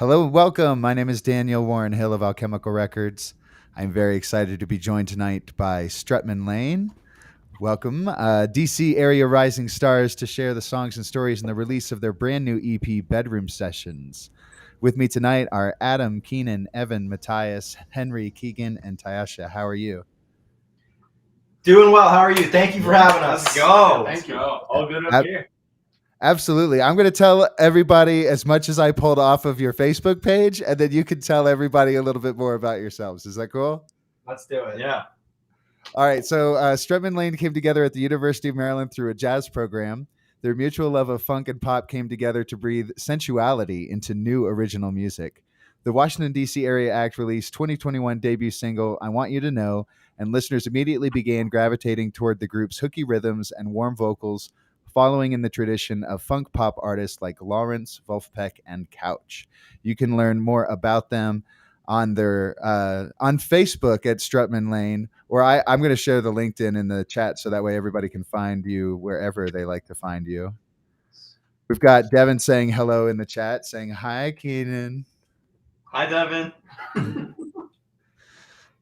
Hello and welcome. My name is Daniel Warren Hill of Alchemical Records. I'm very excited to be joined tonight by Strutman Lane. Welcome, DC area rising stars, to share the songs and stories in the release of their brand new EP, Bedroom Sessions. With me tonight are Adam, Keenan, Evan, Matthias, Henry, Keegan, and Taisha. How are you? Doing well. How are you? Thank you for having us. Let's go. Thank you. All good up here. Absolutely. I'm going to tell everybody as much as I pulled off of your Facebook page, and then you can tell everybody a little bit more about yourselves. Is that cool? Let's do it. Yeah. All right. So Strutman Lane came together at the University of Maryland through a jazz program. Their mutual love of funk and pop came together to breathe sensuality into new original music. The Washington, D.C. Area Act released 2021 debut single, I Want You to Know, and listeners immediately began gravitating toward the group's hooky rhythms and warm vocals, following in the tradition of funk pop artists like Lawrence, Wolfpack, and Couch. You can learn more about them on their on Facebook at Strutman Lane, or I'm going to share the LinkedIn in the chat so that way everybody can find you wherever they like to find you. We've got Devin saying hello in the chat, saying hi, Keenan. Hi, Devin.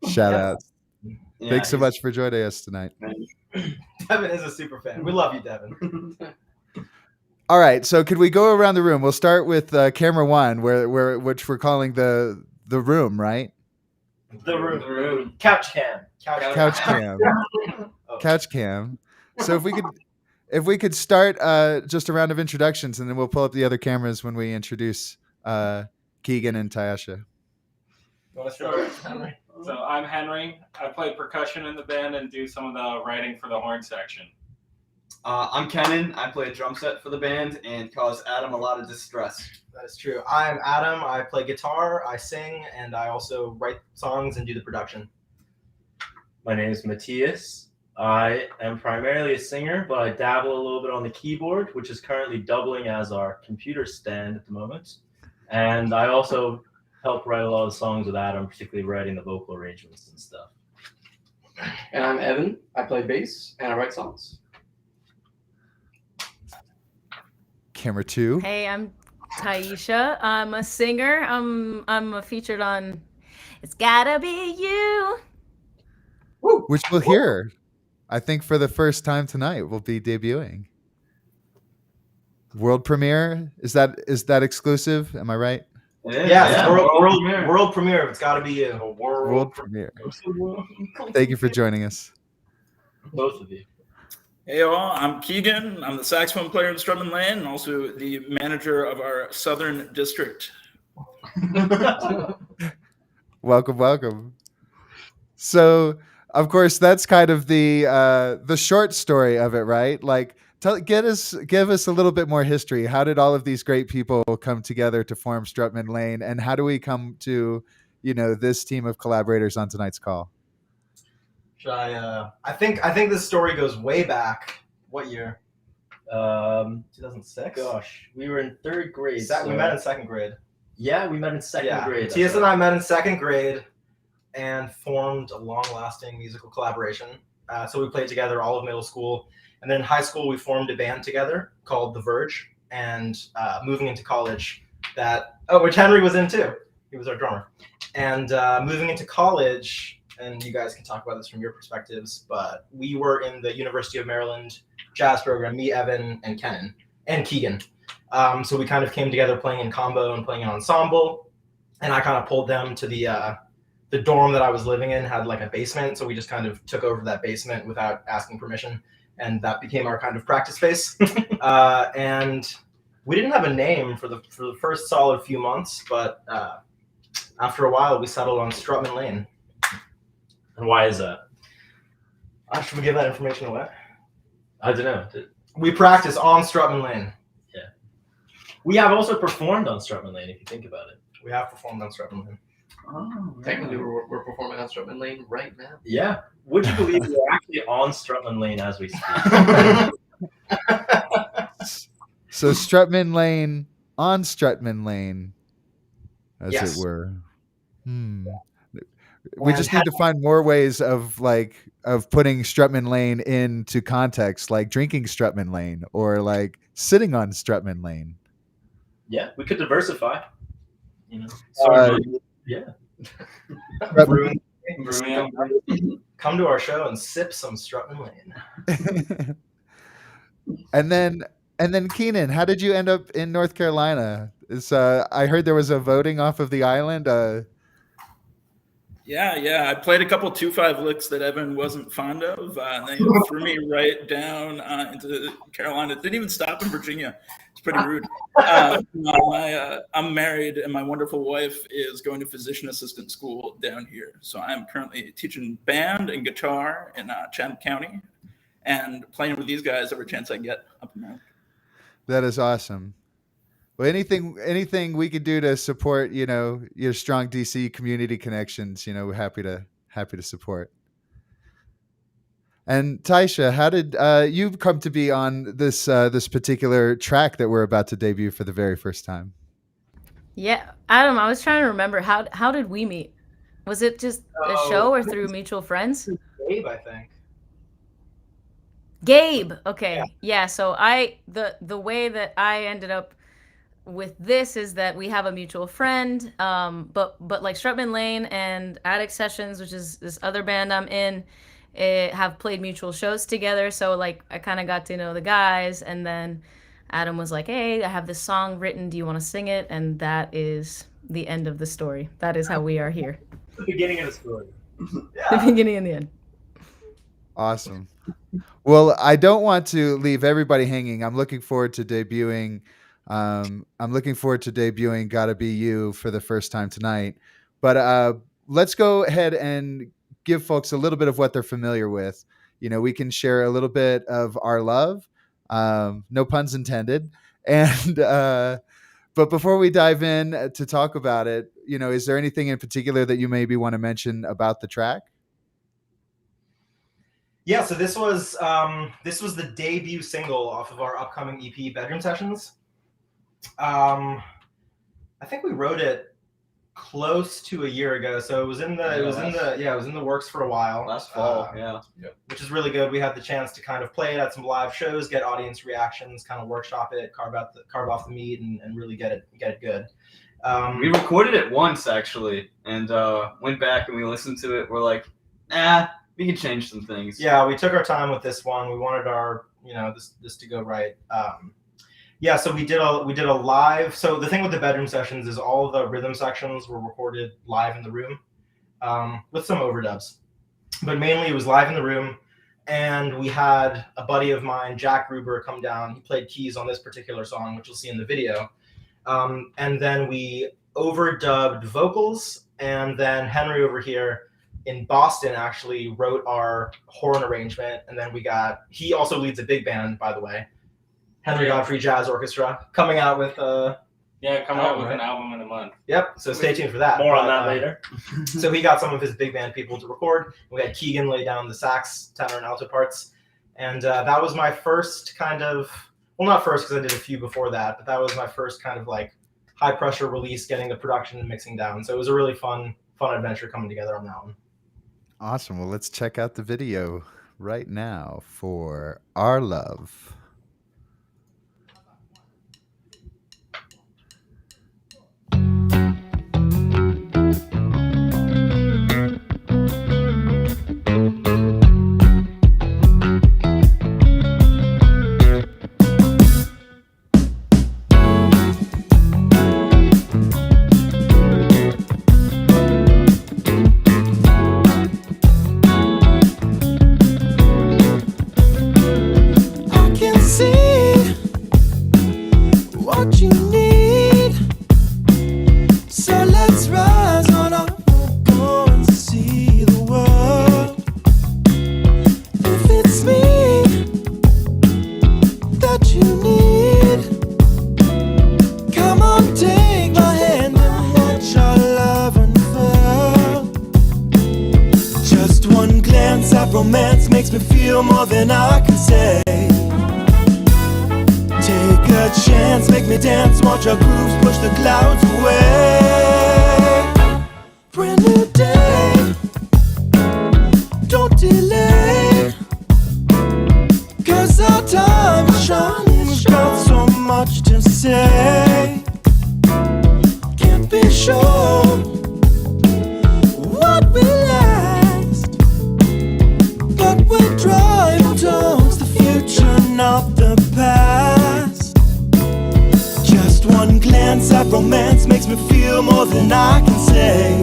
Shout out. Yeah, Thanks so much for joining us tonight. Devin is a super fan. We love you, Devin. All right, so could we go around the room? We'll start with camera one, which we're calling the room, right? The room. Couch cam. Couch cam. Couch cam. So if we could start just a round of introductions, and then we'll pull up the other cameras when we introduce Keegan and Taisha. Sure. So I'm Henry. I play percussion in the band and do some of the writing for the horn section. I'm Kenan. I play a drum set for the band and cause Adam a lot of distress. That is true. I'm Adam. I play guitar, I sing, and I also write songs and do the production. My name is Matthias. I am primarily a singer, but I dabble a little bit on the keyboard, which is currently doubling as our computer stand at the moment. And I also help write a lot of songs with Adam, particularly writing the vocal arrangements and stuff. And I'm Evan. I play bass and I write songs. Camera two. Hey, I'm Taisha. I'm a singer. I'm featured on It's Gotta Be You. Which we'll hear, I think, for the first time tonight. We'll be debuting. World premiere? Is that exclusive? Am I right? Yeah. World premiere. It's Gotta Be You. World premiere. Thank you for joining us. Both of you. Hey all, I'm Keegan. I'm the saxophone player in Strutman Lane and also the manager of our Southern District. Welcome. So, of course, that's kind of the short story of it, right? Like, give us a little bit more history. How did all of these great people come together to form Strutman Lane, and how do we come to, this team of collaborators on tonight's call? Should I think this story goes way back. What year? 2006. Gosh, we were in third grade. We met in second grade. Yeah, we met in second grade. Tias and I met in second grade and formed a long-lasting musical collaboration. So we played together all of middle school. And then in high school, we formed a band together called The Verge. And moving into college, which Henry was in too. He was our drummer. And moving into college, and you guys can talk about this from your perspectives, but we were in the University of Maryland jazz program, me, Evan, and Kenan, and Keegan. So we kind of came together playing in combo and playing in ensemble. And I kind of pulled them to the dorm that I was living in, had like a basement. So we just kind of took over that basement without asking permission. And that became our kind of practice space. And we didn't have a name for the first solid few months, but after a while, we settled on Strutman Lane. And why is that? Should we give that information away? I don't know. We practice on Strutman Lane. Yeah. We have also performed on Strutman Lane, if you think about it. We have performed on Strutman Lane. Oh, technically, we're performing on Strutman Lane right now. Yeah. Would you believe we're actually on Strutman Lane as we speak? So Strutman Lane on Strutman Lane, as Yes. it were. We just need to find more ways of putting Strutman Lane into context, like drinking Strutman Lane or like sitting on Strutman Lane. Yeah, we could diversify. You know. Yeah. Ruin- Brilliant. Come to our show and sip some Strutman Lane. And then Keenan, how did you end up in North Carolina? I heard there was a voting off of the island. Yeah. I played a couple 2/5 licks that Evan wasn't fond of, and they threw me right down into Carolina. Didn't even stop in Virginia. It's pretty rude. I'm married, and my wonderful wife is going to physician assistant school down here. So I'm currently teaching band and guitar in Chatham County, and playing with these guys every chance I get up in there. That is awesome. Well, anything we could do to support, your strong DC community connections, we're happy to support. And Taisha, how did you come to be on this particular track that we're about to debut for the very first time? Yeah, Adam, I was trying to remember how did we meet? Was it just a show or through mutual friends? Gabe, I think. Gabe. Okay. Yeah. So the way that I ended up with this is that we have a mutual friend, but like Strutman Lane and Attic Sessions, which is this other band I'm in, have played mutual shows together. So like I kind of got to know the guys, and then Adam was like, "Hey, I have this song written. Do you want to sing it?" And that is the end of the story. That is how we are here. The beginning of the story. The beginning and the end. Awesome. Well, I don't want to leave everybody hanging. I'm looking forward to debuting. Gotta Be You for the first time tonight. But let's go ahead and give folks a little bit of what they're familiar with. We can share a little bit of Our Love, no puns intended. And but before we dive in to talk about it, is there anything in particular that you maybe want to mention about the track? Yeah, so this was the debut single off of our upcoming EP, Bedroom Sessions. I think we wrote it close to a year ago, so it was in the works for a while. Last fall, which is really good. We had the chance to kind of play it at some live shows, get audience reactions, kind of workshop it, carve off the meat, and really get it good. We recorded it once actually, and went back and we listened to it. We're like, we can change some things. Yeah, we took our time with this one. We wanted our this to go right. So we did a live. So the thing with the Bedroom Sessions is all the rhythm sections were recorded live in the room, with some overdubs, but mainly it was live in the room. And we had a buddy of mine, Jack Gruber, come down. He played keys on this particular song, which you'll see in the video. And then we overdubbed vocals, and then Henry over here in Boston actually wrote our horn arrangement. And then he also leads a big band, by the way. Henry Godfrey Jazz Orchestra, coming out with an album in a month. Yep, so stay tuned for that. More on that later. So he got some of his big band people to record. We had Keegan lay down the sax, tenor, and alto parts. And that was my first kind of, well, not first because I did a few before that, but that was my first kind of like high pressure release, getting the production and mixing down. So it was a really fun adventure coming together on that one. Awesome. Well, let's check out the video right now for Our Love. Romance makes me feel more than I can say. Take a chance, make me dance, watch our grooves push the clouds away. Brand new day, don't delay, 'cause our time is shining, we've got so much to say. Can't be shy. romance makes me feel more than I can say.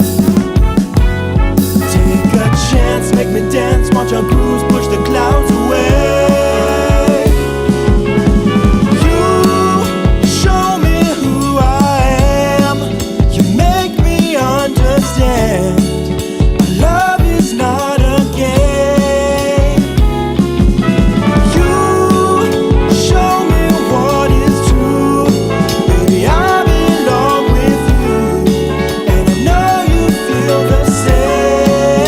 Take a chance, make me dance, watch our grooves push the clouds away. You show me who I am, you make me understand. Love is not a game. You show me what is true. Baby, I belong with you, and I know you feel the same.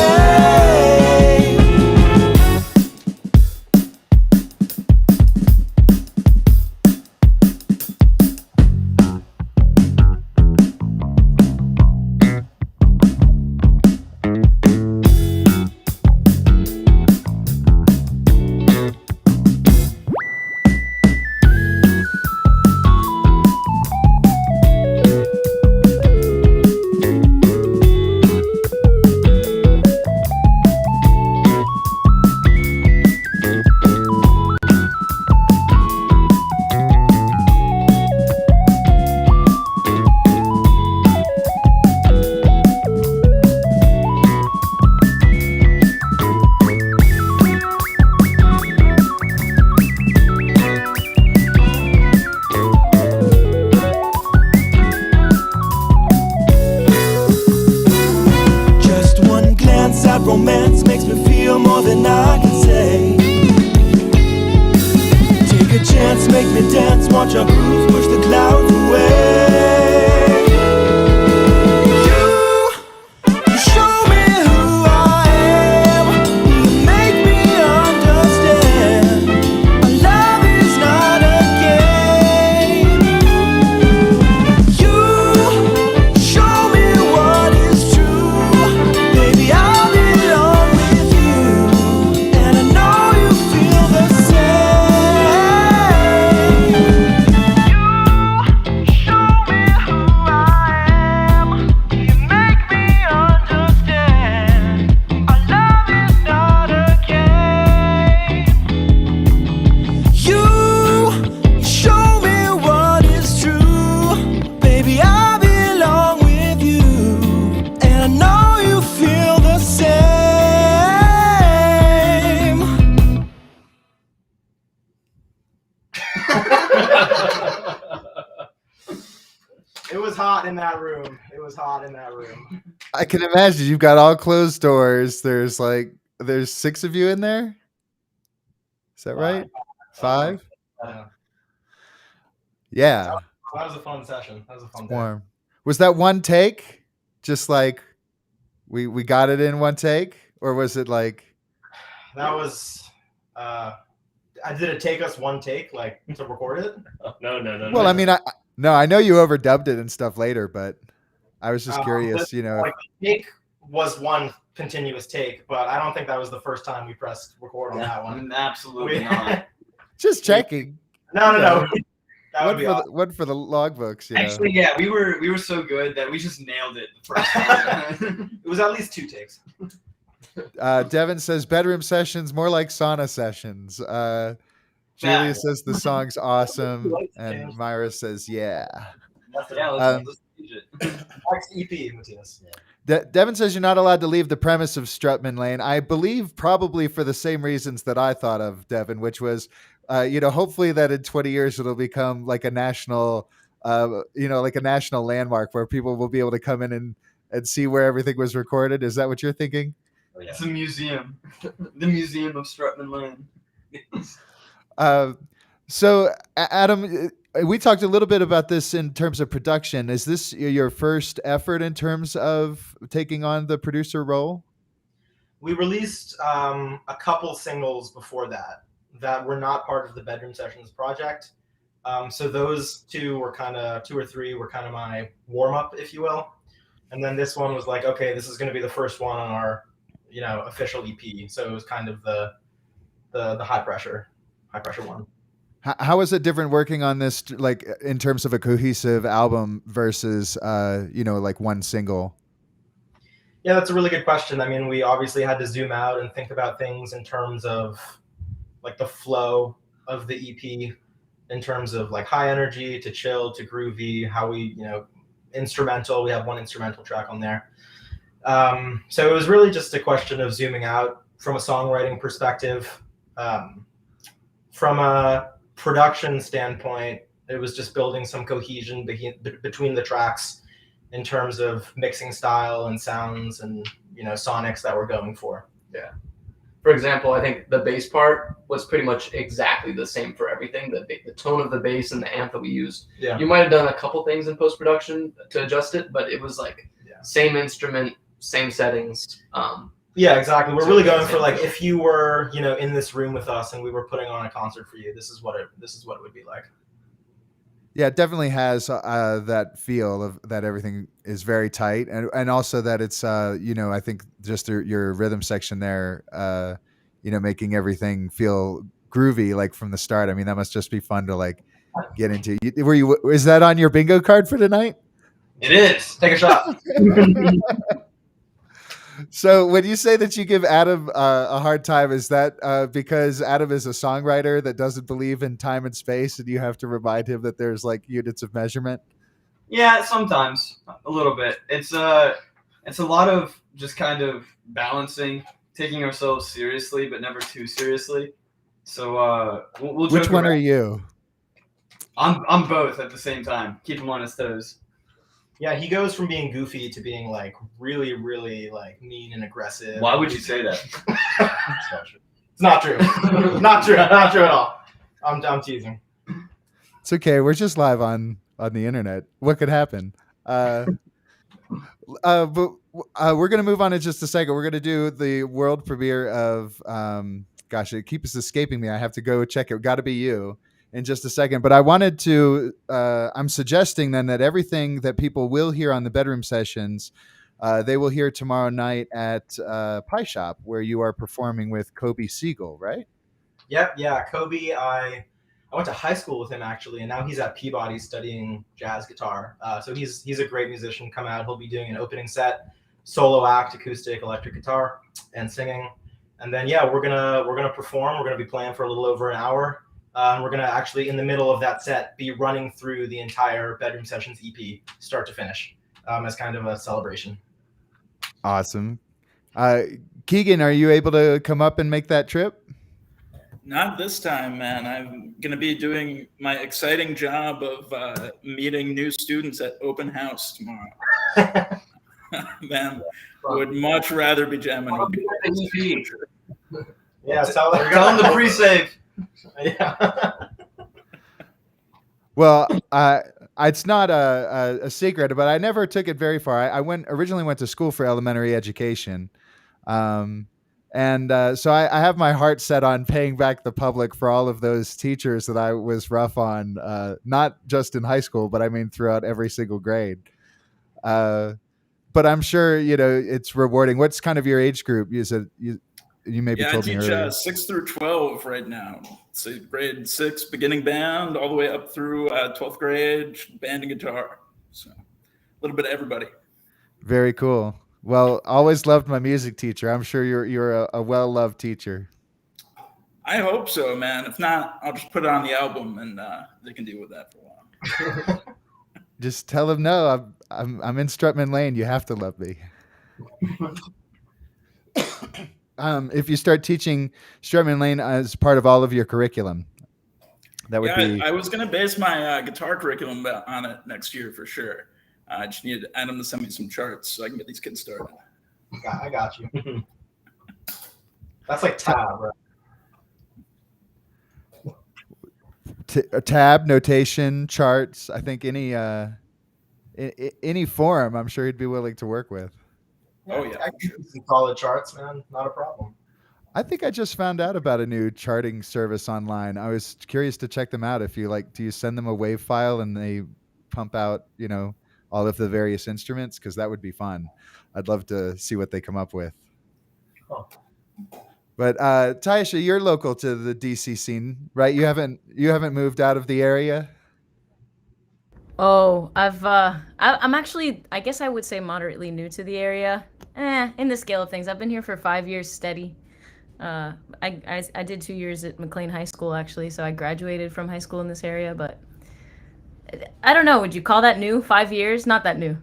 Just one glance at romance makes me feel more than I can say. Take a chance, make me dance, watch our grooves push the clouds away. You show me who I am, you make me understand. Our love is not a game. You show me what is true. Baby, I belong with you, and I know you feel the same. You show me who I am, you make me understand. Our love is not a game. You show me what is true. Baby, I belong with you, and I know you feel the same. It was hot in that room. It was hot in that room. I can imagine you've got all closed doors. There's 6 of you in there. Is that right? 5? Uh, Yeah. that was a fun session. That was a fun day. Warm. Was that one take? Just like we got it in one take, or was it like? That was. Did it take us one take, like, to record it? No. Well, I mean, I know you overdubbed it and stuff later, but I was just curious, Like, the take was one continuous take, but I don't think that was the first time we pressed record on that one. Absolutely We- not. just checking. No. That would One be for, awesome. one for the logbooks, you know. Actually, yeah, we were so good that we just nailed it the first time. It was at least 2 takes. Devin says bedroom sessions more like sauna sessions. Julia Yeah. says the song's awesome, Like and James. Myra says yeah. Yeah, Um, let's change it. Next EP, Matthias. Devin says you're not allowed to leave the premise of Strutman Lane. I believe probably for the same reasons that I thought of, Devin, which was, hopefully that in 20 years it'll become like a national, like a national landmark where people will be able to come in and see where everything was recorded. Is that what you're thinking? It's a museum. The Museum of Strutman Lane. So, Adam, we talked a little bit about this in terms of production. Is this your first effort in terms of taking on the producer role? We released a couple singles before that were not part of the Bedroom Sessions project. So those 2 or 3 were kind of my warm up, if you will. And then this one was like, okay, this is going to be the first one on our, official EP. So it was kind of the high pressure one. How is it different working on this, like in terms of a cohesive album versus, like one single? Yeah, that's a really good question. I mean, we obviously had to zoom out and think about things in terms of like the flow of the EP. in terms of like high energy to chill to groovy, how we, instrumental. We have one instrumental track on there. So it was really just a question of zooming out from a songwriting perspective. From a production standpoint, it was just building some cohesion between the tracks in terms of mixing style and sounds and sonics that we're going for. Yeah. For example, I think the bass part was pretty much exactly the same for everything. The tone of the bass and the amp that we used. Yeah. You might have done a couple things in post-production to adjust it, but it was like same instrument, same settings. Yeah, exactly. We're really going for like if you were, in this room with us and we were putting on a concert for you, this is what it would be like. Yeah, it definitely has that feel of that everything is very tight, and also that it's I think just your rhythm section there, making everything feel groovy like from the start. I mean, that must just be fun to like get into. Is that on your bingo card for tonight? It is. Take a shot. So when you say that you give Adam a hard time, is that because Adam is a songwriter that doesn't believe in time and space, and you have to remind him that there's like units of measurement? Yeah, sometimes a little bit. It's a lot of just kind of balancing, taking ourselves seriously but never too seriously. So we'll Which joke one around. are you? I'm both at the same time. Keep him on his toes. Yeah, he goes from being goofy to being like really, really like mean and aggressive. Why would you say that? It's not true. Not true. Not true at all. I'm teasing. It's okay. We're just live on the internet. What could happen? But we're gonna move on in just a second. We're gonna do the world premiere of gosh, it keeps escaping me. I have to go check it. Got to Be You in just a second. But I wanted to. I'm suggesting then that everything that people will hear on the bedroom sessions, they will hear tomorrow night at Pie Shop, where you are performing with Kobe Siegel, right? Yep. Yeah. Kobe, I went to high school with him actually, and now he's at Peabody studying jazz guitar. So he's a great musician. Come out. He'll be doing an opening set, solo act, acoustic, electric guitar, and singing. And then we're gonna perform. We're gonna be playing for a little over an hour. And we're gonna actually in the middle of that set be running through the entire Bedroom Sessions EP, start to finish, as kind of a celebration. Awesome. Keegan, are you able to come up and make that trip? Not this time, man. I'm going to be doing my exciting job of meeting new students at open house tomorrow. Man, would much rather be jamming with you. Yeah, tell Tell him the pre-save. Yeah. Well, it's not a secret, but I never took it very far. I originally went to school for elementary education. So I have my heart set on paying back the public for all of those teachers that I was rough on, not just in high school, but I mean throughout every single grade. But I'm sure, it's rewarding. What's kind of your age group? You maybe told me earlier. I teach 6 through 12 right now. So grade 6 beginning band, all the way up through 12th grade band and guitar. So a little bit of everybody. Very cool. Well, always loved my music teacher. I'm sure you're a well-loved teacher. I hope so, man. If not, I'll just put it on the album and they can deal with that for a while. Just tell them no. I'm in Strutman Lane. You have to love me. If you start teaching Strutman Lane as part of all of your curriculum, that would be. I was going to base my guitar curriculum on it next year for sure. I just need Adam to send me some charts so I can get these kids started. I got you. That's like tab, right? Tab, notation, charts. I think any form, I'm sure he'd be willing to work with. Oh yeah, I can do some solid charts, man. Not a problem. I think I just found out about a new charting service online. I was curious to check them out. If you do you send them a wave file and they pump out, all of the various instruments? Because that would be fun. I'd love to see what they come up with. Oh. But Taisha, you're local to the DC scene, right? You haven't moved out of the area? Oh, I'm actually, I guess I would say moderately new to the area. In the scale of things, I've been here for 5 years steady. I did 2 years at McLean High School actually, so I graduated from high school in this area. But I don't know. Would you call that new? 5 years? Not that new.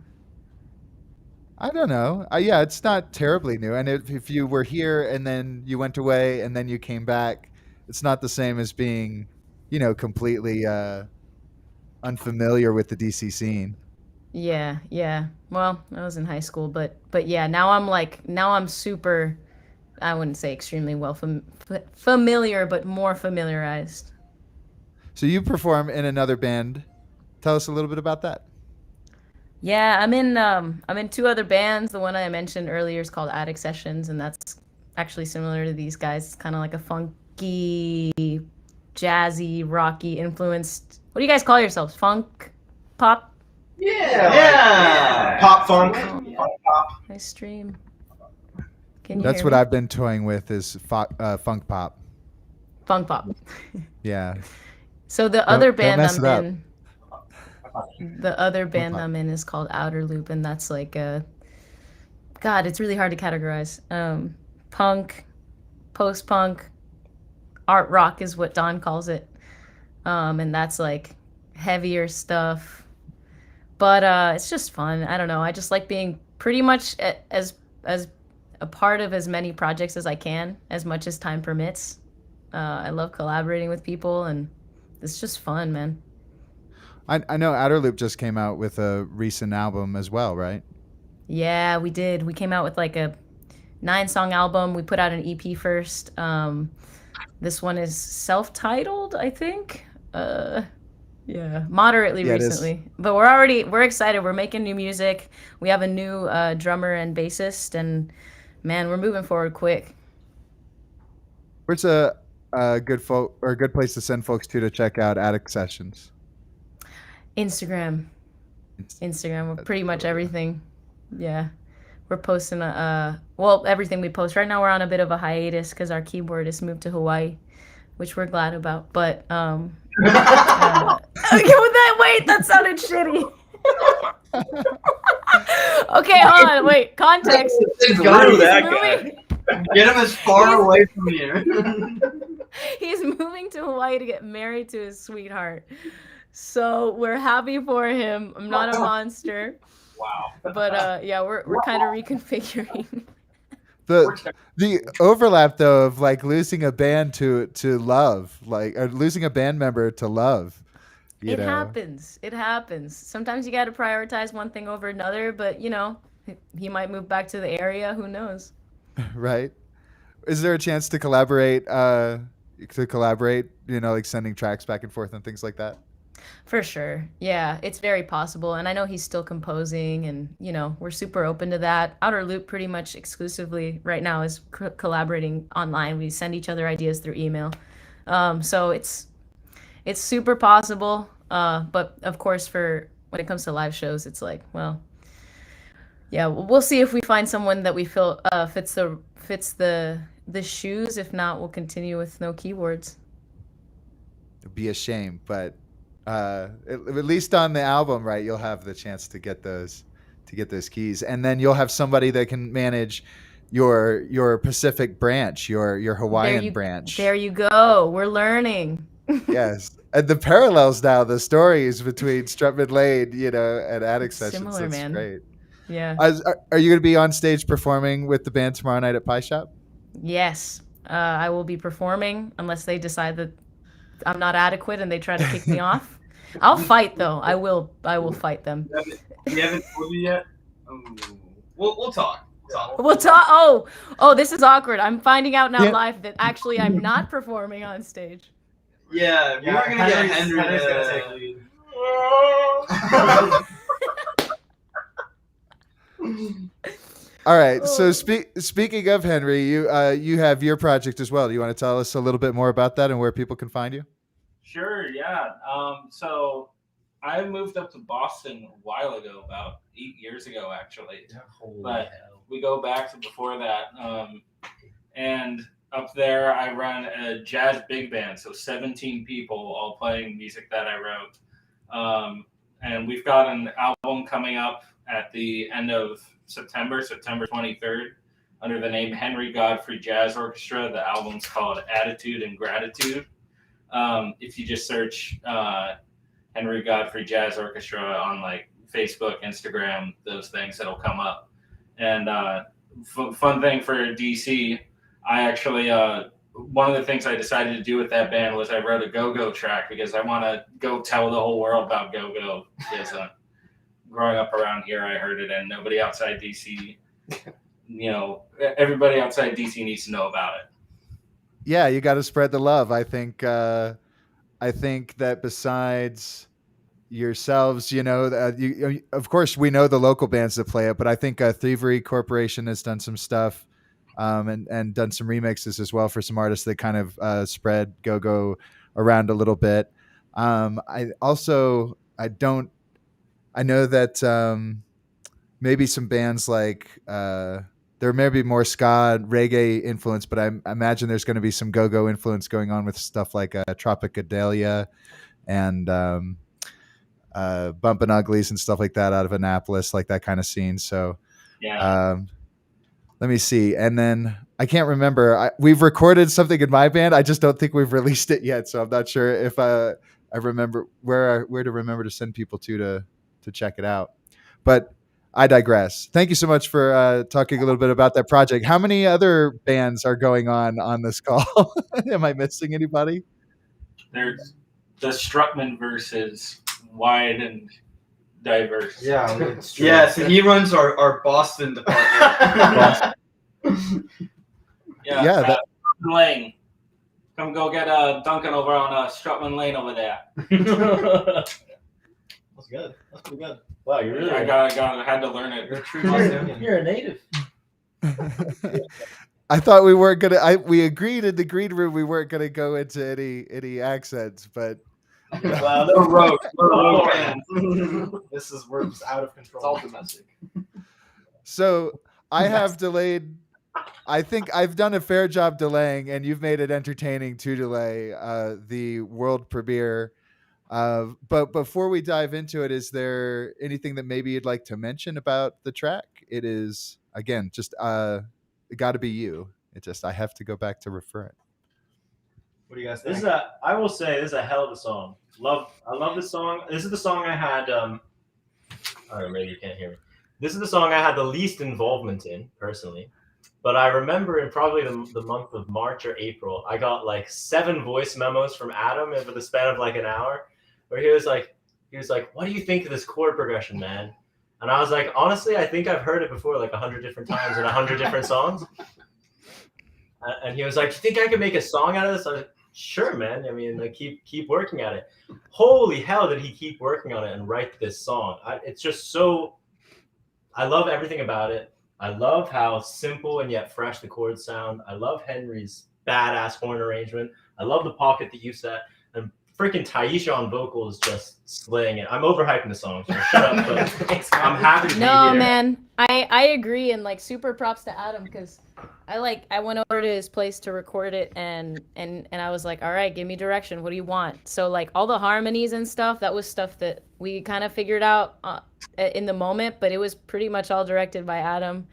I don't know. Yeah, it's not terribly new. And if you were here and then you went away and then you came back, it's not the same as being, completely unfamiliar with the DC scene. Yeah, yeah. Well, I was in high school, but yeah, now I'm super. I wouldn't say extremely well familiar, but more familiarized. So you perform in another band. Tell us a little bit about that. Yeah, I'm in 2 other bands. The one I mentioned earlier is called Attic Sessions, and that's actually similar to these guys. It's kind of like a funky, jazzy, rocky influenced. What do you guys call yourselves? Funk, pop? Yeah. Pop funk. Oh, Funk pop. nice stream. Can you That's hear what me? I've been toying with is funk pop. Funk pop. Yeah. So the other don't band mess I'm it up. in. The other band pop. I'm in is called Outerloop, and that's like God, it's really hard to categorize. Punk, post-punk, art rock is what Don calls it. And that's like heavier stuff. But it's just fun. I don't know. I just like being pretty much as a part of as many projects as I can, as much as time permits. I love collaborating with people, and it's just fun, man. I know Outerloop just came out with a recent album as well, right? Yeah, we did. We came out with like a 9-song album. We put out an EP first. This one is self-titled, I think. Yeah, moderately Yeah, it is. recently. But we're excited. We're making new music. We have a new drummer and bassist, and man, we're moving forward quick. Where's a good place to send folks to check out Attic Sessions? Instagram. We're pretty much everything. Yeah. We're posting everything we post. Right now we're on a bit of a hiatus because our keyboardist moved to Hawaii, which we're glad about. But wait, that sounded shitty. Okay, hold on, wait, context. Screw that moving- Get him as far away from you. He's moving to Hawaii to get married to his sweetheart. So we're happy for him. I'm not a monster. Wow. But yeah, we're kind of reconfiguring. The overlap though of like losing a band to love, like, or losing a band member to love. It happens. It happens. Sometimes you got to prioritize one thing over another, but he might move back to the area. Who knows? Right. Is there a chance to collaborate? Like sending tracks back and forth and things like that? For sure. Yeah, it's very possible. And I know he's still composing, and, we're super open to that. Outerloop pretty much exclusively right now is collaborating online. We send each other ideas through email. So it's super possible. But of course, when it comes to live shows, it's like, well, yeah, we'll see if we find someone that we feel fits the shoes. If not, we'll continue with no keyboards. It'd be a shame, but at least on the album, right, you'll have the chance to get those keys, and then you'll have somebody that can manage your Pacific branch, your Hawaiian branch. There you go. We're learning. Yes, and the parallels now, the stories between Strutman Lane, and Attic Sessions. Similar, That's man. great. Yeah. Are you going to be on stage performing with the band tomorrow night at Pie Shop? Yes, I will be performing unless they decide that I'm not adequate and they try to kick me off. I'll fight though. I will fight them. You haven't told me yet? We'll talk. We'll talk. Oh, this is awkward. I'm finding out now Yeah. live that actually I'm not performing on stage. Yeah, we were gonna get Henry Henry's to gonna take lead. All right. So speaking of Henry, you have your project as well. Do you want to tell us a little bit more about that and where people can find you? Sure, yeah. So I moved up to Boston a while ago, about 8 years ago, actually. But we go back to before that. And up there, I run a jazz big band, so 17 people all playing music that I wrote. And we've got an album coming up at the end of September 23rd. under the name Henry Godfrey Jazz Orchestra. The album's called Attitude and Gratitude. If you just search Henry Godfrey Jazz Orchestra on like Facebook, Instagram, those things, it'll come up. And fun thing for DC, I actually one of the things I decided to do with that band was I wrote a go-go track because I want to go tell the whole world about go-go. Because growing up around here, I heard it, and nobody outside DC, everybody outside DC needs to know about it. Yeah, you got to spread the love. I think that besides yourselves, of course we know the local bands that play it, but I think Thievery Corporation has done some stuff and done some remixes as well for some artists that kind of spread go-go around a little bit. I know that maybe some bands like there may be more ska reggae influence, but I imagine there's going to be some go-go influence going on with stuff like Tropicadalia and Bumpin' Uglies and stuff like that out of Annapolis, like that kind of scene. So yeah. Let me see. And then I can't remember. We've recorded something in my band. I just don't think we've released it yet. So I'm not sure if I remember where to remember to send people to check it out. But I digress. Thank you so much for talking a little bit about that project. How many other bands are going on this call? Am I missing anybody? There's the Strutman versus wide and diverse. Yeah, it's true. Yeah, so he runs our Boston department. Yeah. Lane. Come go get Duncan over on Strutman Lane over there. That's good. That's pretty good. Wow, you really I had to learn it. You're a true Bostonian. you're a native. I thought we weren't gonna. We agreed in the green room we weren't gonna go into any accents, but Wow, they're rogue. We're just out of control. It's all domestic. So I have delayed. I think I've done a fair job delaying, and you've made it entertaining to delay the world premiere. But before we dive into it, is there anything that maybe you'd like to mention about the track? It is, again, just it got to be you. I have to go back to refer it. What do you guys think? I will say this is a hell of a song. I love this song. This is the song I had. Maybe you can't hear me. This is the song I had the least involvement in personally, but I remember in probably the month of March or April, I got like 7 voice memos from Adam over the span of like an hour, where he was like, "What do you think of this chord progression, man?" And I was like, honestly, I think I've heard it before like 100 different times in 100 different songs. And he was like, "Do you think I could make a song out of this?" I was like, "Sure, man. I mean, like, keep working at it." Holy hell, did he keep working on it and write this song? It's just so. I love everything about it. I love how simple and yet fresh the chords sound. I love Henry's badass horn arrangement. I love the pocket that you set. And freaking Taisha on vocals just slaying it. I'm overhyping the song, so shut up. But I'm happy to be here. No, man, I agree, and like super props to Adam because I went over to his place to record it, and I was like, all right, give me direction. What do you want? So like all the harmonies and stuff, that was stuff that we kind of figured out in the moment, but it was pretty much all directed by Adam.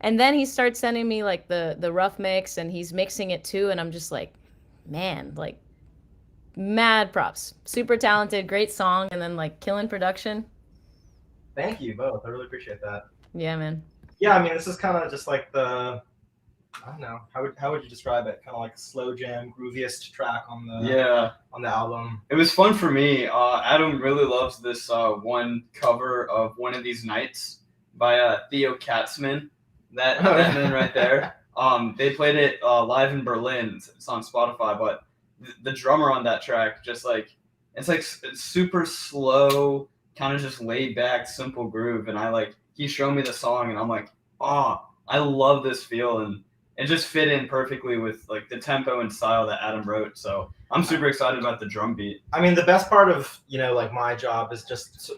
And then he starts sending me like the rough mix, and he's mixing it too, and I'm just like, man, like mad props. Super talented, great song, and then like killing production. Thank you both. I really appreciate that. Yeah, man. Yeah, I mean, this is kind of just like I don't know, how would you describe it? Kind of like a slow jam, grooviest track on the album. It was fun for me. Adam really loves this one cover of One of These Nights by Theo Katzman. That man right there. They played it live in Berlin. It's on Spotify, but the drummer on that track just like it's super slow, kind of just laid back, simple groove. And he showed me the song, and I'm like, I love this feel, and it just fit in perfectly with like the tempo and style that Adam wrote. So I'm super excited about the drum beat. I mean, the best part of like my job is just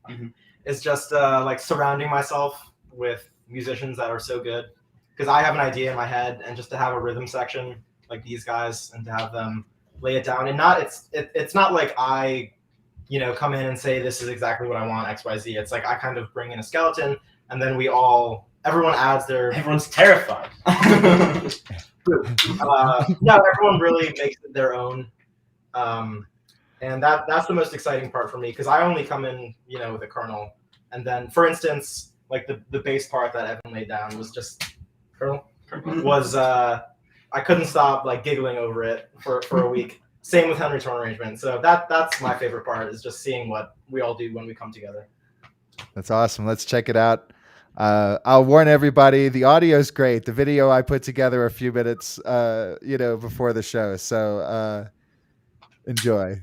like surrounding myself with musicians that are so good, because I have an idea in my head, and just to have a rhythm section like these guys and to have them lay it down, and it's not like I come in and say this is exactly what I want, XYZ. It's like I kind of bring in a skeleton, and then we all everyone adds their. Everyone's terrified. No, everyone really makes it their own, and that's the most exciting part for me because I only come in, with a kernel, and then, for instance, like the bass part that Evan laid down was just kernel was I couldn't stop like giggling over it for a week. Same with Henry's horn arrangement. So that's my favorite part is just seeing what we all do when we come together. That's awesome. Let's check it out. I'll warn everybody, the audio is great. The video I put together a few minutes, before the show. So enjoy.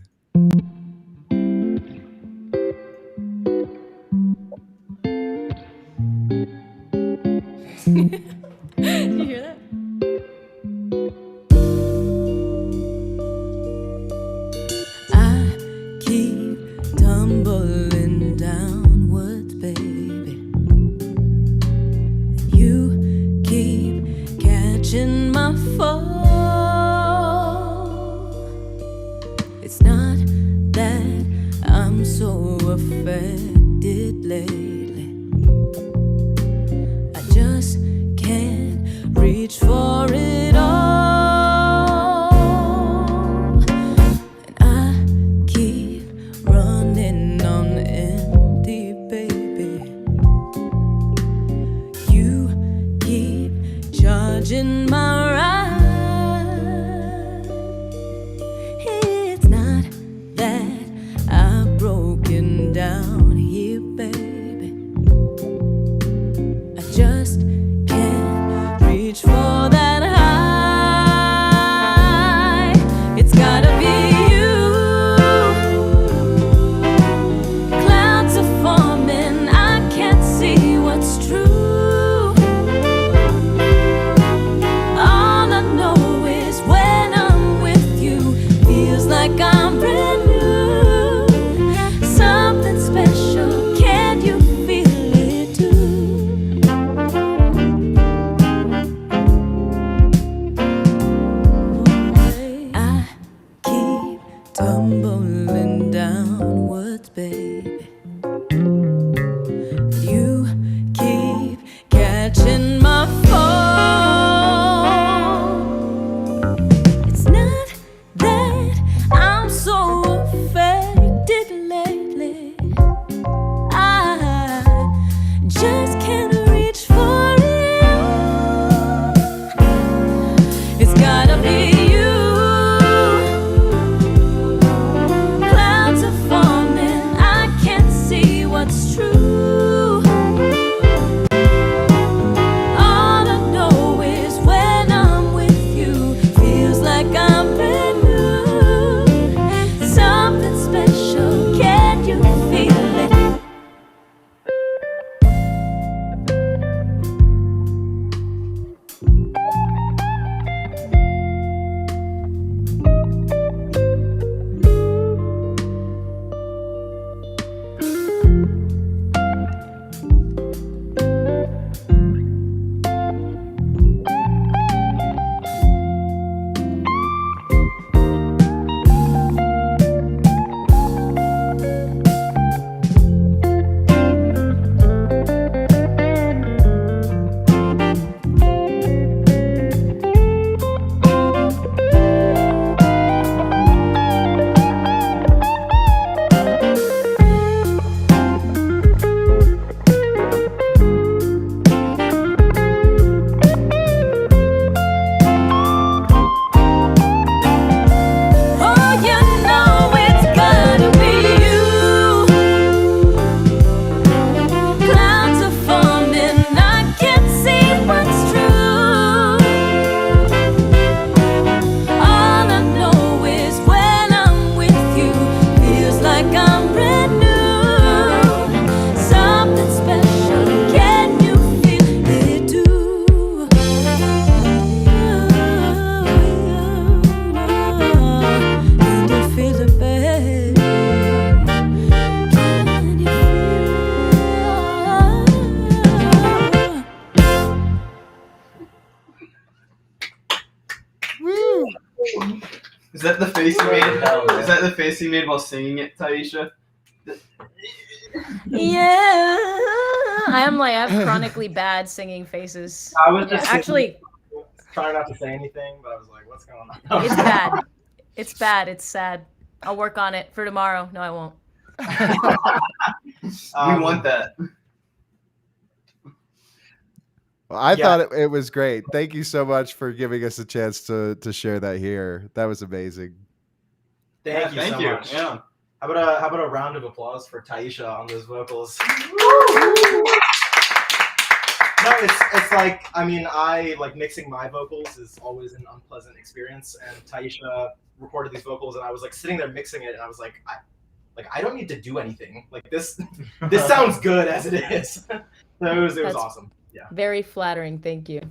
You hear that? I keep tumbling downwards, baby. You keep catching my fall. It's not that I'm so affected lately. I just can't reach for it all. And I keep running on empty, baby. You keep charging my ride. It's not that I've broken down here, baby. I just can't reach for that high. It's gotta be you. Clouds are forming, I can't see what's true. All I know is when I'm with you, feels like I'm brand new. Something special, can you feel it too? I keep tumbling downwards, baby. You keep catching my fall. It's not that I'm so affected lately. I just can't reach for it all. It's gotta be you. Clouds are forming, I can't see what's true. All I know is when I'm with you, feels like I'm brand new. Something special, can you feel it? Oh, you know it's gotta be you. Clouds are forming, I can't see what's true. All I know is when I'm with you, feels like I'm brand new. Something special, can you feel it too? Can you feel it, babe? Can you feel? Woo! Is that the face you made? Hell yeah. Is that the face you made while singing it, Taisha? Yeah. I have chronically bad singing faces. I was Yeah, just actually, trying not to say anything, but I was like, what's going on? it's bad. It's bad. It's sad. I'll work on it for tomorrow. No, I won't. We want that. Well, I thought it was great. Thank you so much for giving us a chance to share that here. That was amazing. Thank you so much. Yeah. How about a round of applause for Taisha on those vocals? No, it's like, I mean, I like mixing my vocals is always an unpleasant experience, and Taisha recorded these vocals, and I was like sitting there mixing it, and I was like, I don't need to do anything. Like this sounds good as it is. So it was awesome. Yeah. Very flattering. Thank you.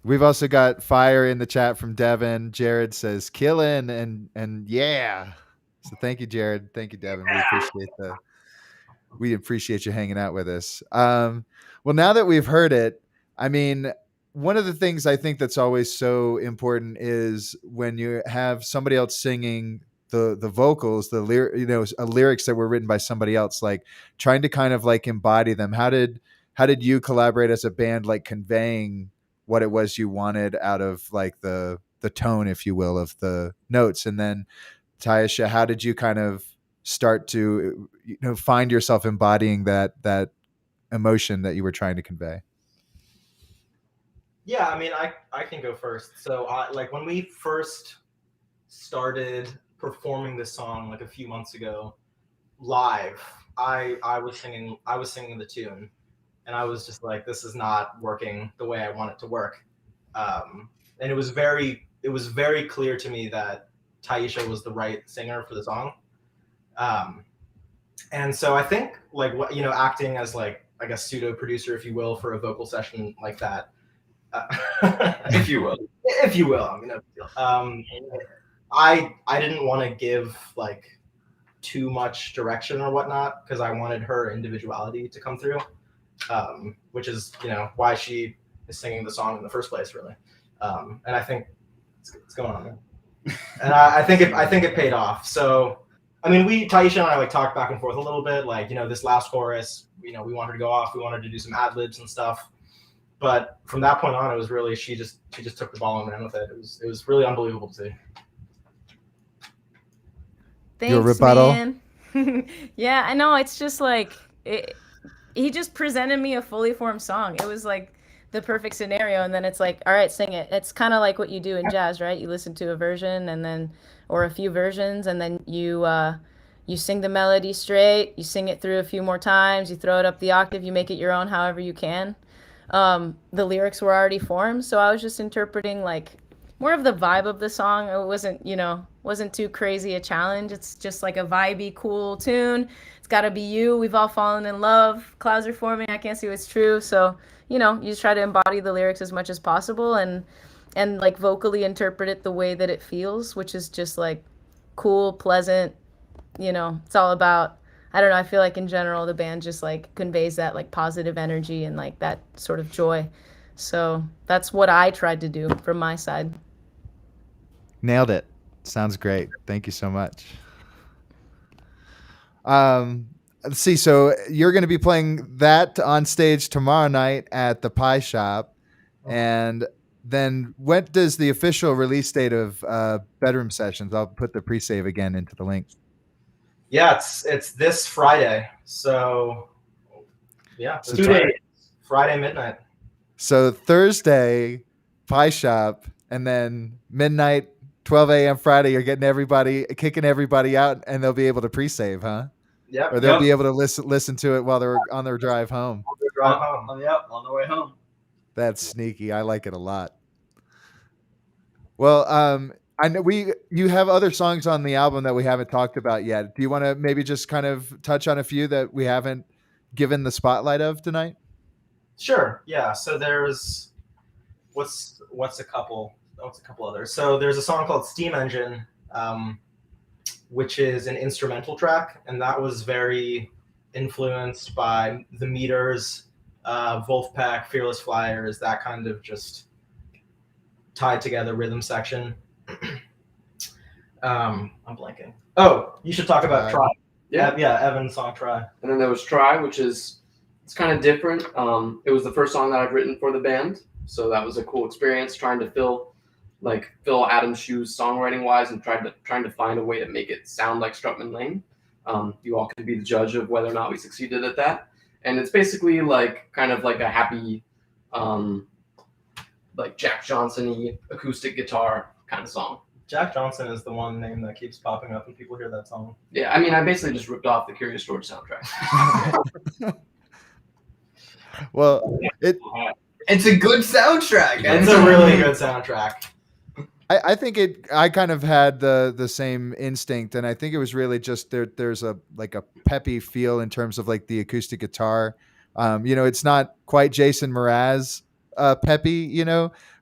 We've also got fire in the chat from Devin. Jared says "killin" and yeah. So thank you, Jared. Thank you, Devin. We appreciate you hanging out with us. Well, now that we've heard it, I mean, one of the things I think that's always so important is when you have somebody else singing the vocals, lyrics that were written by somebody else, like trying to kind of like embody them. How did you collaborate as a band, like conveying what it was you wanted out of like the tone, if you will, of the notes? And then Taisha, how did you kind of start to find yourself embodying that emotion that you were trying to convey? Yeah, I mean, I can go first. So like when we first started performing this song like a few months ago live, I was singing the tune, and I was just like, this is not working the way I want it to work. And it was very clear to me that Taisha was the right singer for the song. And so I think like acting as like a pseudo producer, if you will, for a vocal session like that, If you will. I mean, I didn't want to give like too much direction or whatnot, because I wanted her individuality to come through, which is why she is singing the song in the first place, really. And I think it's going on, man. And I think it paid off. So I mean, Taisha and I like talked back and forth a little bit, like this last chorus, we wanted to go off, we wanted to do some ad libs and stuff. But from that point on, it was really she just took the ball and ran with it. It was really unbelievable to see. Thanks, Your rebuttal? man. Yeah, I know. It's just like he just presented me a fully formed song. It was like the perfect scenario, and then it's like, all right, sing it. It's kind of like what you do in jazz, right? You listen to a version or a few versions, and then you sing the melody straight. You sing it through a few more times. You throw it up the octave. You make it your own, however you can. The lyrics were already formed, so I was just interpreting like more of the vibe of the song. It wasn't too crazy a challenge. It's just like a vibey, cool tune. It's got to be you. We've all fallen in love. Clouds are forming. I can't see what's true. So, you just try to embody the lyrics as much as possible and like vocally interpret it the way that it feels, which is just like cool, pleasant. It's all about, I don't know, I feel like in general the band just like conveys that like positive energy and like that sort of joy. So that's what I tried to do from my side. Nailed it. Sounds great. Thank you so much. Let's see. So you're going to be playing that on stage tomorrow night at the Pie Shop. And then when does the official release date of Bedroom Sessions? I'll put the pre-save again into the link. Yeah, it's this Friday. So yeah, So 2 days. Friday midnight. So Thursday, Pie Shop, and then midnight, 12 a.m. Friday, you're kicking everybody out, and they'll be able to pre-save, huh? Yeah. Or they'll be able to listen to it while they're on their drive home. On the way home. That's sneaky. I like it a lot. Well, I know you have other songs on the album that we haven't talked about yet. Do you want to maybe just kind of touch on a few that we haven't given the spotlight of tonight? Sure. Yeah. So there's what's a couple others. So there's a song called Steam Engine, which is an instrumental track, and that was very influenced by The Meters, Wolfpack, Fearless Flyers, that kind of just tied together rhythm section. I'm blanking. Oh, you should talk about Try. Yeah, Evan's song Try. And then there was Try, which is It's kind of different. It was the first song that I've written for the band, so that was a cool experience trying to fill Adam's shoes songwriting wise, and trying to find a way to make it sound like Strutman Lane. You all can be the judge of whether or not we succeeded at that. And it's basically kind of like a happy, like Jack Johnson-y acoustic guitar kind of song. Jack Johnson is the one name that keeps popping up when people hear that song. Yeah, I mean, I basically just ripped off the Curious George soundtrack. Well, It's a good soundtrack. It's a really good soundtrack. I think I kind of had the same instinct, and I think it was really just there's a peppy feel in terms of like the acoustic guitar. It's not quite Jason Mraz peppy,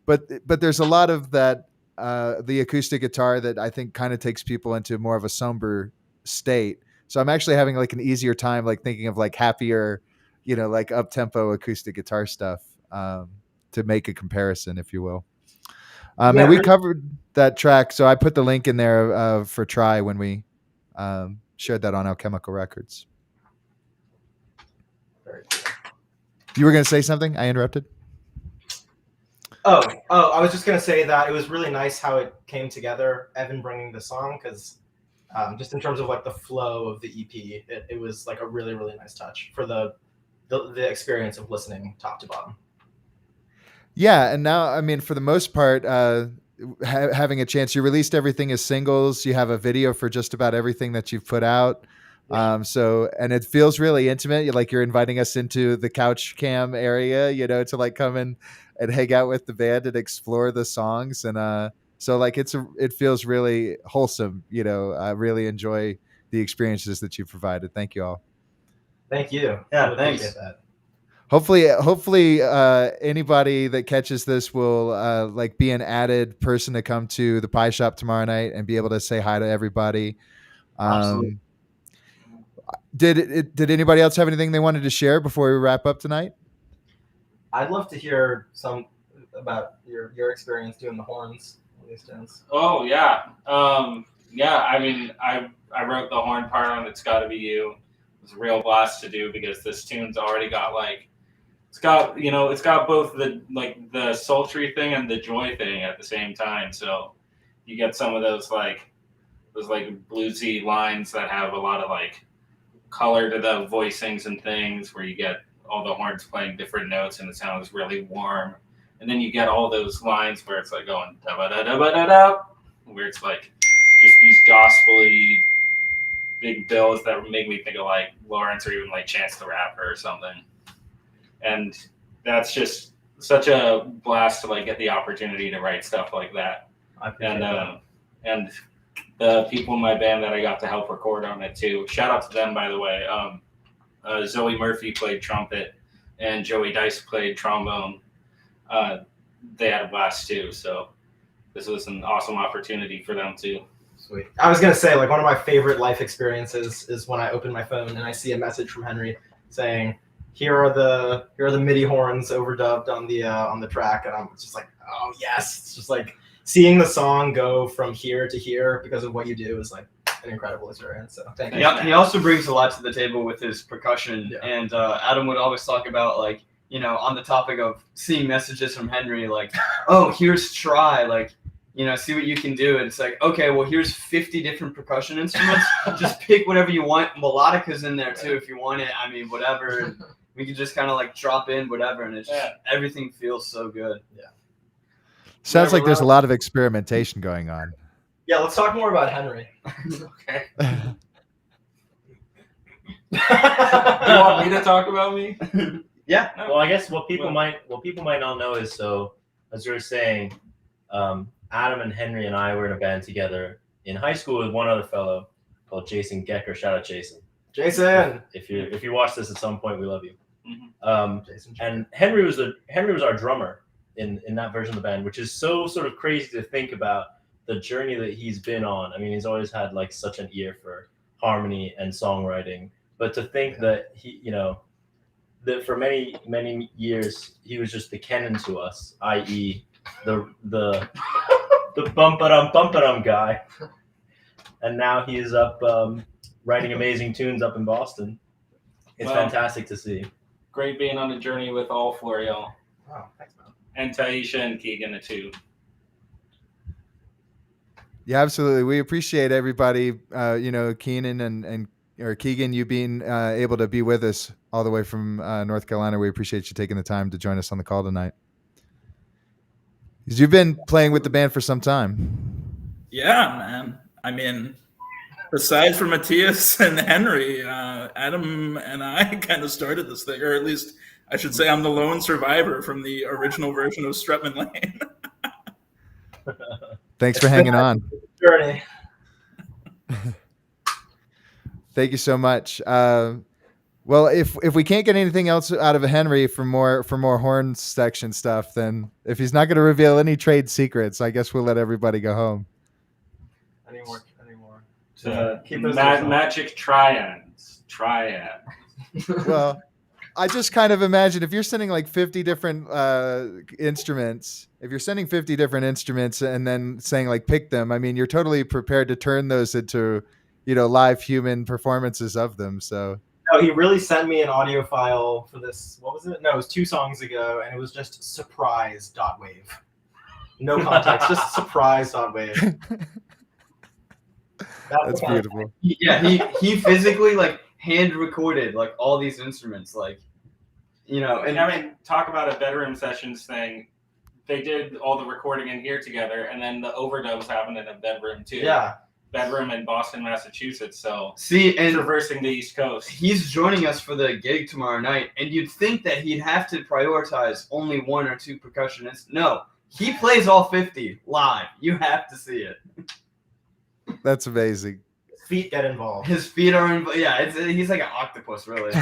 but there's a lot of that the acoustic guitar that I think kind of takes people into more of a somber state. So I'm actually having like an easier time like thinking of like happier, like up tempo acoustic guitar stuff to make a comparison, if you will. And we covered that track, so I put the link in there for Try when we shared that on Alchemical Records. You were going to say something? I interrupted. Oh, I was just going to say that it was really nice how it came together, Evan bringing the song, because just in terms of like the flow of the EP, it was like a really, really nice touch for the experience of listening top to bottom. Yeah, and now, I mean, for the most part, having a chance, you released everything as singles. You have a video for just about everything that you've put out. And it feels really intimate. Like you're inviting us into the couch cam area, to like come in and hang out with the band and explore the songs. And so like it feels really wholesome. I really enjoy the experiences that you've provided. Thank you all. Thank you. Yeah, Really thanks. appreciate that. Hopefully, anybody that catches this will be an added person to come to the pie shop tomorrow night and be able to say hi to everybody. Absolutely. Did anybody else have anything they wanted to share before we wrap up tonight? I'd love to hear some about your experience doing the horns on these tunes. Oh yeah, yeah. I mean, I wrote the horn part on "It's Gotta Be You." It was a real blast to do because this tune's already got it's got both the sultry thing and the joy thing at the same time. So you get some of those bluesy lines that have a lot of color to the voicings and things, where you get all the horns playing different notes and it sounds really warm. And then you get all those lines where it's going da ba da da ba da da, where it's just these gospel-y big bills that make me think of Lawrence or even Chance the Rapper or something. And that's just such a blast to get the opportunity to write stuff like that. And the people in my band that I got to help record on it too. Shout out to them, by the way. Zoe Murphy played trumpet and Joey Dice played trombone. They had a blast too. So this was an awesome opportunity for them too. Sweet. I was gonna say one of my favorite life experiences is when I open my phone and I see a message from Henry saying, Here are the MIDI horns overdubbed on the track, and I'm just oh yes! It's just seeing the song go from here to here because of what you do is an incredible experience. So thank you. He also brings a lot to the table with his percussion, and Adam would always talk about on the topic of seeing messages from Henry, oh, here's Try, see what you can do. And it's okay, well, here's 50 different percussion instruments. Just pick whatever you want. Melodica's in there too if you want it. I mean, whatever. And we can just kind of drop in whatever, and it's just everything feels so good. Yeah. Sounds like there's a lot of experimentation going on. Yeah, let's talk more about Henry. Okay. You want me to talk about me? Yeah. Well, I guess what people might not know is, so as you were saying, Adam and Henry and I were in a band together in high school with one other fellow called Jason Gecker. Shout out Jason. Jason. If you watch this at some point, we love you. Mm-hmm. Jason. And Henry was our drummer in that version of the band, which is so sort of crazy to think about the journey that he's been on. I mean, he's always had such an ear for harmony and songwriting, but to think that he, that for many, many years he was just the Kennen to us, i.e. the bumpadum guy, and now he's up writing amazing tunes up in Boston. It's fantastic to see. great being on the journey with all four of y'all. Oh, thanks, man. And Taisha and Keegan too. Yeah, absolutely. We appreciate everybody, Keenan and or Keegan, you being able to be with us all the way from North Carolina. We appreciate you taking the time to join us on the call tonight. Because you've been playing with the band for some time. Yeah, man. I mean, aside from Matthias and Henry, Adam and I kind of started this thing, or at least I should say I'm the lone survivor from the original version of Strutman Lane. Thanks for hanging on. Journey. Thank you so much. Well, if we can't get anything else out of Henry for more horn section stuff, then if he's not going to reveal any trade secrets, I guess we'll let everybody go home. Any more? Keep those magic triads. Well, I just kind of imagine if you're sending like 50 different instruments, if you're sending 50 different instruments and then saying like pick them, I mean, you're totally prepared to turn those into, live human performances of them. So. No, he really sent me an audio file for this. What was it? No, it was 2 songs ago, and it was just surprise.wave. No context, just surprise.wave. That's beautiful. He physically like hand recorded like all these instruments, like, and I mean, talk about a bedroom sessions thing. They did all the recording in here together, and then the overdubs happened in a bedroom too. Yeah. Bedroom in Boston, Massachusetts. So and traversing the East Coast. He's joining us for the gig tomorrow night, and you'd think that he'd have to prioritize only 1 or 2 percussionists. No, he plays all 50 live. You have to see it. That's amazing. Feet get involved. His feet are involved. Yeah, he's like an octopus, really.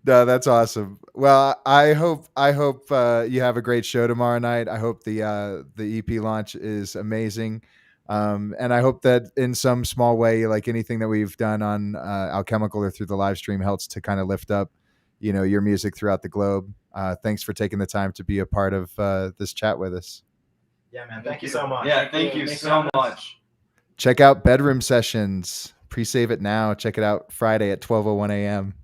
No, that's awesome. Well, I hope you have a great show tomorrow night. I hope the EP launch is amazing, and I hope that in some small way, like anything that we've done on Alchemical or through the live stream, helps to kind of lift up, your music throughout the globe. Thanks for taking the time to be a part of this chat with us. Yeah, man. Thank you so much. Yeah, thank you so much. Check out Bedroom Sessions. Pre-save it now. Check it out Friday at 12:01 a.m.